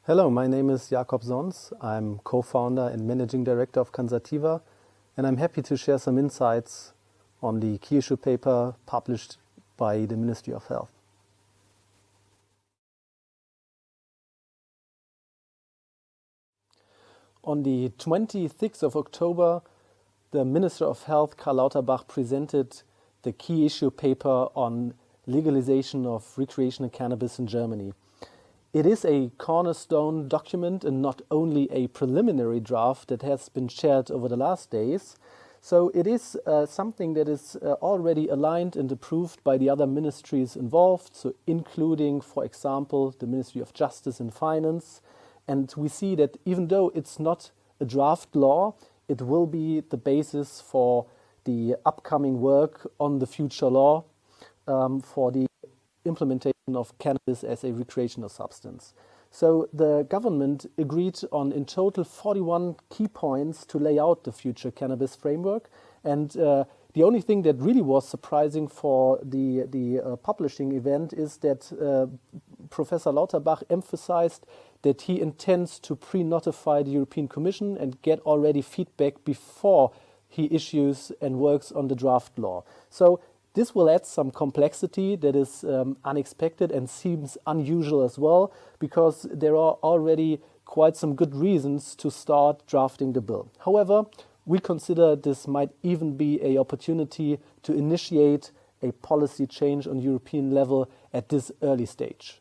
Hello, my name is Jakob. I'm co-founder and managing director of Cansativa, and I'm happy to share some insights on the key issue paper published by the Ministry of Health. On the 26th of October, the Minister of Health, Karl Lauterbach, presented the key issue paper on legalization of recreational cannabis in Germany. It is a cornerstone document and not only a preliminary draft that has been shared over the last days. So it is something that is already aligned and approved by the other ministries involved, so including, for example, the Ministry of Justice and Finance. And we see that even though it's not a draft law, it will be the basis for the upcoming work on the future law for the implementation of cannabis as a recreational substance. So the government agreed on in total 41 key points to lay out the future cannabis framework. And the only thing that really was surprising for the publishing event is that Professor Lauterbach emphasized that he intends to pre-notify the European Commission and get already feedback before he issues and works on the draft law. So this will add some complexity that is unexpected and seems unusual as well, because there are already quite some good reasons to start drafting the bill. However, we consider this might even be an opportunity to initiate a policy change on European level at this early stage.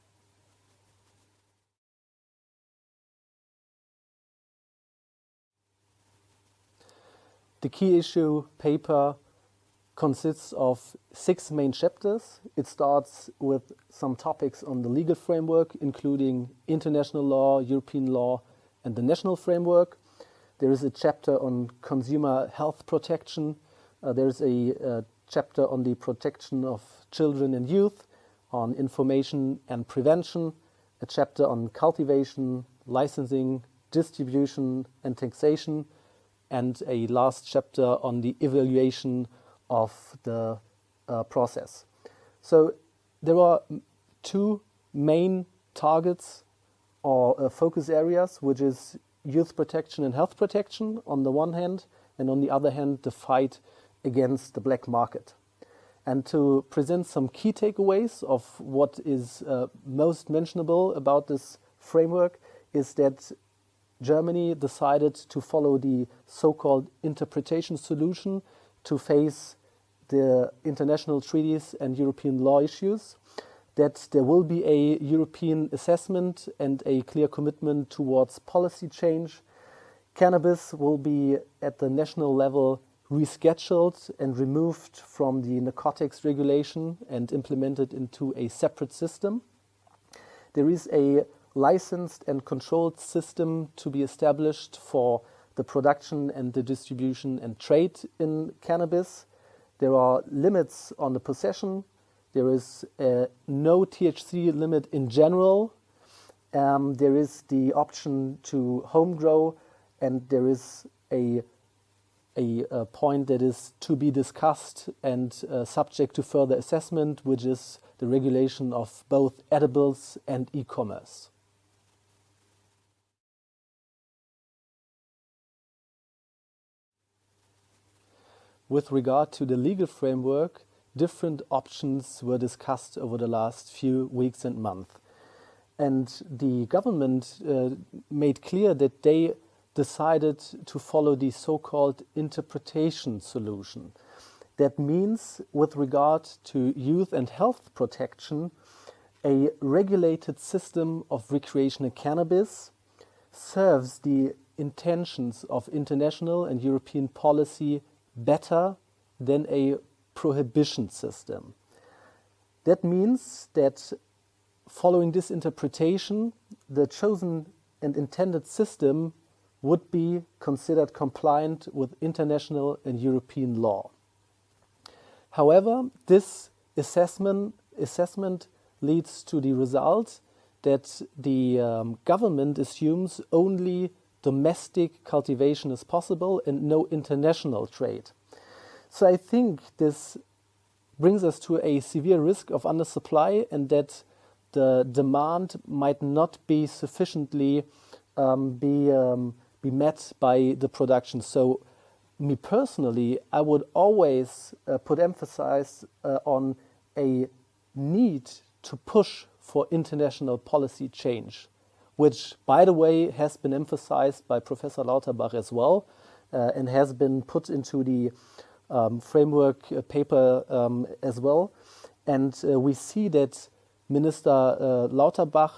The key issue paper consists of 6 main chapters. It starts with some topics on the legal framework, including international law, European law, and the national framework. There is a chapter on consumer health protection. There is a chapter on the protection of children and youth, on information and prevention, a chapter on cultivation, licensing, distribution, and taxation, and a last chapter on the evaluation of the process. So there are 2 main targets or focus areas, which is youth protection and health protection on the one hand, and on the other hand, the fight against the black market. And to present some key takeaways of what is most mentionable about this framework is that Germany decided to follow the so-called interpretation solution to face the international treaties and European law issues, that there will be a European assessment and a clear commitment towards policy change. Cannabis will be at the national level rescheduled and removed from the narcotics regulation and implemented into a separate system. There is a licensed and controlled system to be established for the production and the distribution and trade in cannabis. There are limits on the possession. There is no THC limit in general. There is the option to home grow, and there is a point that is to be discussed and subject to further assessment, which is the regulation of both edibles and e-commerce. With regard to the legal framework, different options were discussed over the last few weeks and months. And the government made clear that they decided to follow the so-called interpretation solution. That means, with regard to youth and health protection, a regulated system of recreational cannabis serves the intentions of international and European policy better than a prohibition system. That means that following this interpretation, the chosen and intended system would be considered compliant with international and European law. However, this assessment leads to the result that the government assumes only domestic cultivation is possible and no international trade. So I think this brings us to a severe risk of undersupply, and that the demand might not be sufficiently be met by the production. So me personally, I would always put emphasis on a need to push for international policy change, which, by the way, has been emphasized by Professor Lauterbach as well, and has been put into the framework paper as well. And we see that Minister Lauterbach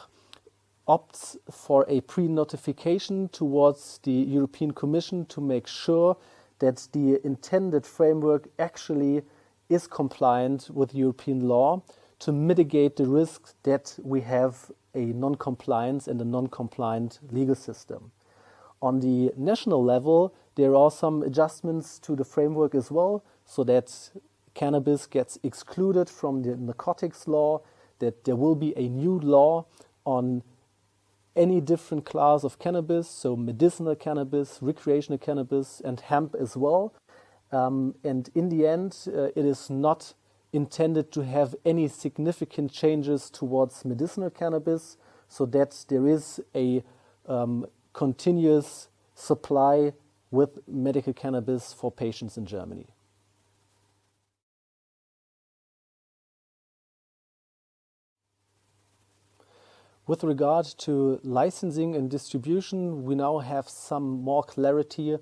opts for a pre-notification towards the European Commission to make sure that the intended framework actually is compliant with European law to mitigate the risk that we have a non-compliance and a non-compliant legal system. On the national level, there are some adjustments to the framework as well, so that cannabis gets excluded from the narcotics law, that there will be a new law on any different class of cannabis, so medicinal cannabis, recreational cannabis, and hemp as well. And in the end, it is not intended to have any significant changes towards medicinal cannabis, so that there is a continuous supply with medical cannabis for patients in Germany. With regard to licensing and distribution, we now have some more clarity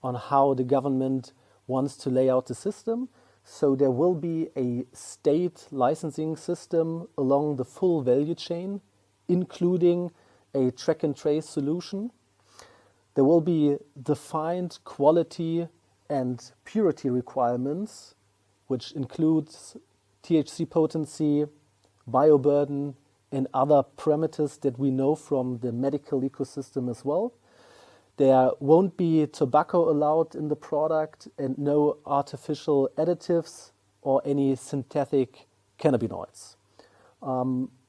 on how the government wants to lay out the system. So there will be a state licensing system along the full value chain, including a track and trace solution. There will be defined quality and purity requirements, which includes THC potency, bioburden, and other parameters that we know from the medical ecosystem as well. There won't be tobacco allowed in the product and no artificial additives or any synthetic cannabinoids.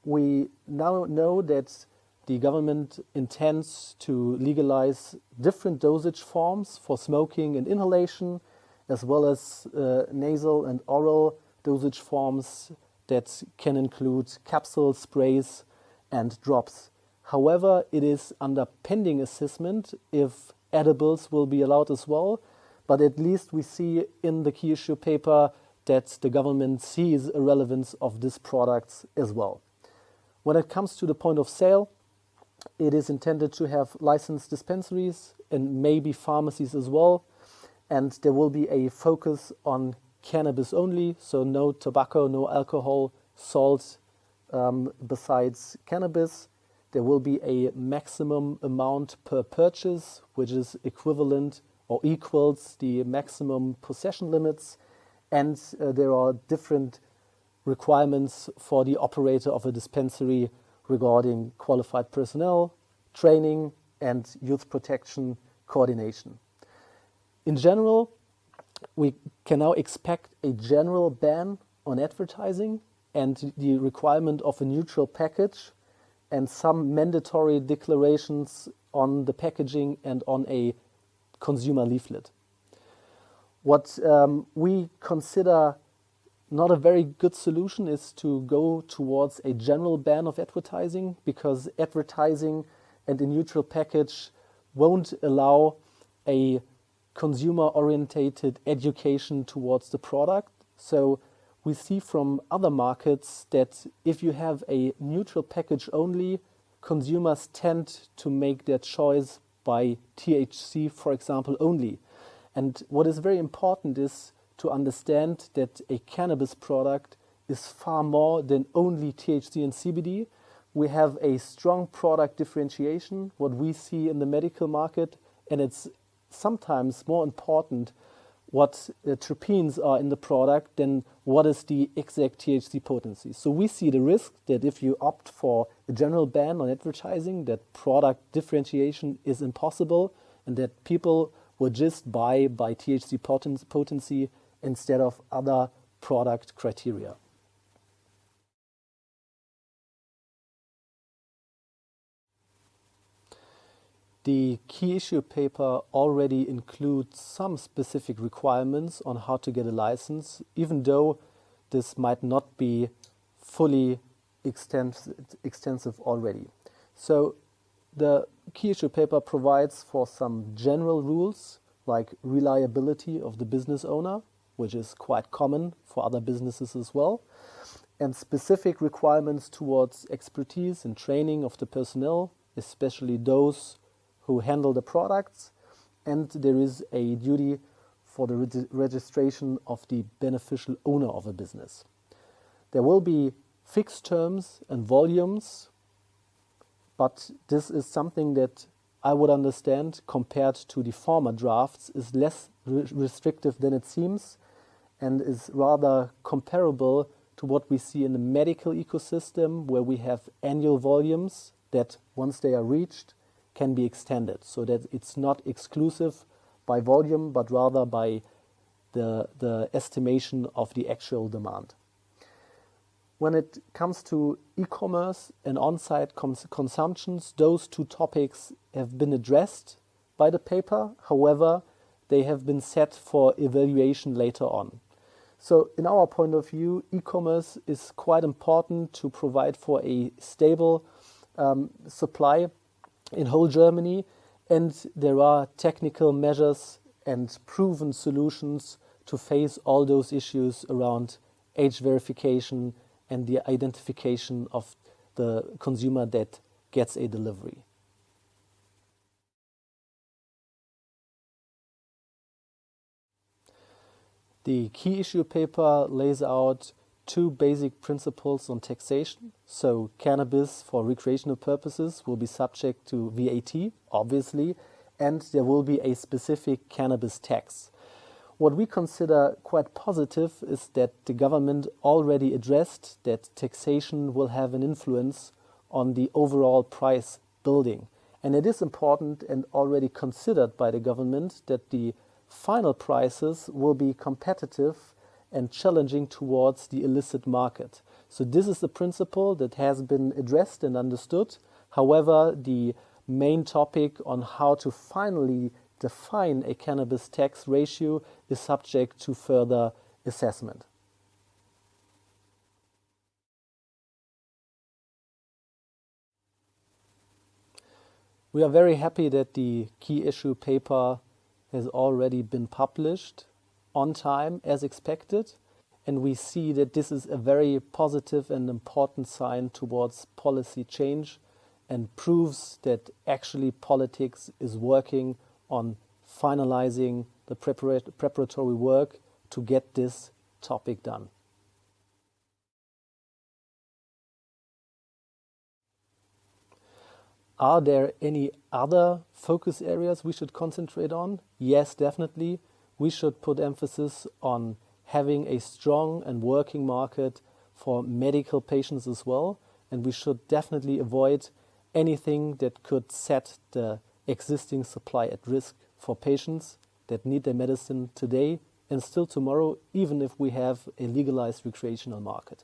We now know that the government intends to legalize different dosage forms for smoking and inhalation, as well as nasal and oral dosage forms that can include capsules, sprays, and drops. However, it is under pending assessment if edibles will be allowed as well, but at least we see in the key issue paper that the government sees a relevance of these products as well. When it comes to the point of sale, it is intended to have licensed dispensaries and maybe pharmacies as well, and there will be a focus on cannabis only, so no tobacco, no alcohol, salt besides cannabis. There will be a maximum amount per purchase, which is equivalent or equals the maximum possession limits, and there are different requirements for the operator of a dispensary regarding qualified personnel, training, and youth protection coordination. In general, we can now expect a general ban on advertising and the requirement of a neutral package and some mandatory declarations on the packaging and on a consumer leaflet. What we consider not a very good solution is to go towards a general ban of advertising, because advertising and a neutral package won't allow a consumer-orientated education towards the product. So we see from other markets that if you have a neutral package only, consumers tend to make their choice by THC, for example, only. And what is very important is to understand that a cannabis product is far more than only THC and CBD. We have a strong product differentiation, what we see in the medical market, and it's sometimes more important what terpenes are in the product than what is the exact THC potency. So we see the risk that if you opt for a general ban on advertising, that product differentiation is impossible and that people will just buy by THC potency instead of other product criteria. The key issue paper already includes some specific requirements on how to get a license, even though this might not be fully extensive already. So the key issue paper provides for some general rules like reliability of the business owner, which is quite common for other businesses as well, and specific requirements towards expertise and training of the personnel, especially those who handle the products, and there is a duty for the registration of the beneficial owner of a business. There will be fixed terms and volumes, but this is something that I would understand compared to the former drafts is less restrictive than it seems and is rather comparable to what we see in the medical ecosystem, where we have annual volumes that once they are reached can be extended, so that it's not exclusive by volume but rather by the estimation of the actual demand. When it comes to e-commerce and on-site consumptions, those two topics have been addressed by the paper. However, they have been set for evaluation later on. So in our point of view, e-commerce is quite important to provide for a stable supply in whole Germany, and there are technical measures and proven solutions to face all those issues around age verification and the identification of the consumer that gets a delivery. The key issue paper lays out two basic principles on taxation. So cannabis for recreational purposes will be subject to VAT, obviously, and there will be a specific cannabis tax. What we consider quite positive is that the government already addressed that taxation will have an influence on the overall price building. And it is important and already considered by the government that the final prices will be competitive and challenging towards the illicit market. So this is the principle that has been addressed and understood. However, the main topic on how to finally define a cannabis tax ratio is subject to further assessment. We are very happy that the key issue paper has already been published on time as expected, and we see that this is a very positive and important sign towards policy change and proves that actually politics is working on finalizing the preparatory work to get this topic done. Are there any other focus areas we should concentrate on? Yes, definitely. We should put emphasis on having a strong and working market for medical patients as well, and we should definitely avoid anything that could set the existing supply at risk for patients that need their medicine today and still tomorrow, even if we have a legalized recreational market.